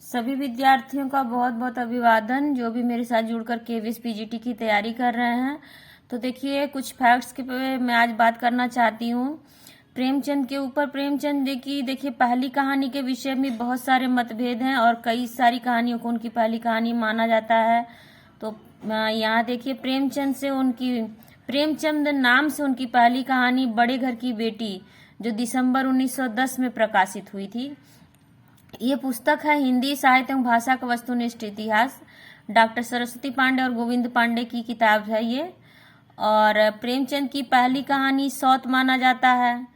सभी विद्यार्थियों का बहुत बहुत अभिवादन जो भी मेरे साथ जुड़कर केवीएस पीजीटी की तैयारी कर रहे हैं। तो देखिए कुछ फैक्ट्स के पे मैं आज बात करना चाहती हूँ प्रेमचंद के ऊपर। प्रेमचंद की देखिए पहली कहानी के विषय में बहुत सारे मतभेद हैं और कई सारी कहानियों को उनकी पहली कहानी माना जाता है। तो यहाँ देखिए प्रेमचंद नाम से उनकी पहली कहानी बड़े घर की बेटी जो दिसंबर 1910 में प्रकाशित हुई थी। ये पुस्तक है हिंदी साहित्य एवं भाषा का वस्तुनिष्ठ इतिहास, डॉक्टर सरस्वती पांडे और गोविंद पांडे की किताब है ये। और प्रेमचंद की पहली कहानी सौत माना जाता है,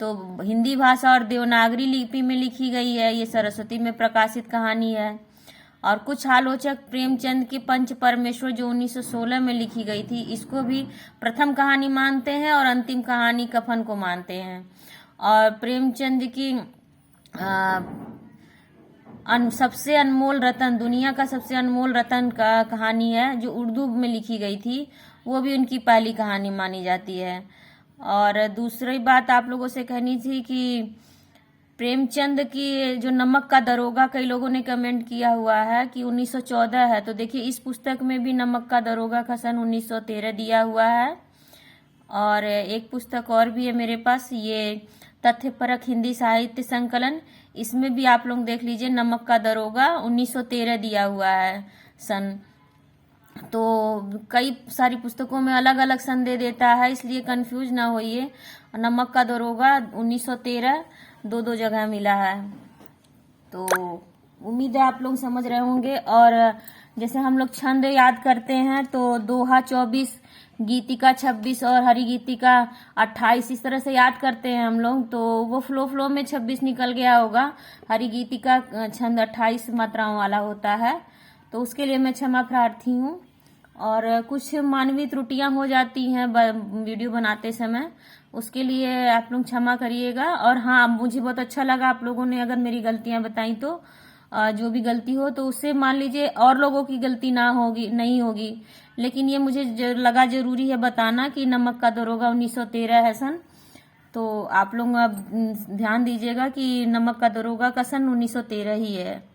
तो हिंदी भाषा और देवनागरी लिपि में लिखी गई है। ये सरस्वती में प्रकाशित कहानी है। और कुछ आलोचक प्रेमचंद की पंच परमेश्वर जो 1916 में लिखी गई थी इसको भी प्रथम कहानी मानते हैं और अंतिम कहानी कफन को मानते हैं। और प्रेमचंद की सबसे अनमोल रतन, दुनिया का सबसे अनमोल रतन का कहानी है जो उर्दू में लिखी गई थी, वो भी उनकी पहली कहानी मानी जाती है। और दूसरी बात आप लोगों से कहनी थी कि प्रेमचंद की जो नमक का दरोगा, कई लोगों ने कमेंट किया हुआ है कि 1914 है, तो देखिए इस पुस्तक में भी नमक का दरोगा का सन 1913 दिया हुआ है। और एक पुस्तक और भी है मेरे पास, ये तथ्यपरक हिंदी साहित्य संकलन, इसमें भी आप लोग देख लीजिए नमक का दरोगा 1913 दिया हुआ है सन। तो कई सारी पुस्तकों में अलग अलग सन दे देता है, इसलिए कंफ्यूज ना होइए। नमक का दरोगा 1913 दो जगह मिला है। तो उम्मीद है आप लोग समझ रहे होंगे। और जैसे हम लोग छंद याद करते हैं तो दोहा 24, गीतिका 26 और हरि गीतिका 28 इस तरह से याद करते हैं हम लोग। तो वो फ्लो में 26 निकल गया होगा, हरि गीतिका छंद 28 मात्राओं वाला होता है, तो उसके लिए मैं क्षमा प्रार्थी हूँ। और कुछ मानवीय त्रुटियां हो जाती हैं वीडियो बनाते समय, उसके लिए आप लोग क्षमा करिएगा। और हाँ, मुझे बहुत अच्छा लगा आप लोगों ने अगर मेरी गलतियां बताई, तो जो भी गलती हो तो उससे मान लीजिए और लोगों की गलती नहीं होगी, लेकिन ये मुझे लगा जरूरी है बताना कि नमक का दरोगा 1913 है सन। तो आप लोग अब ध्यान दीजिएगा कि नमक का दरोगा का सन 1913 ही है।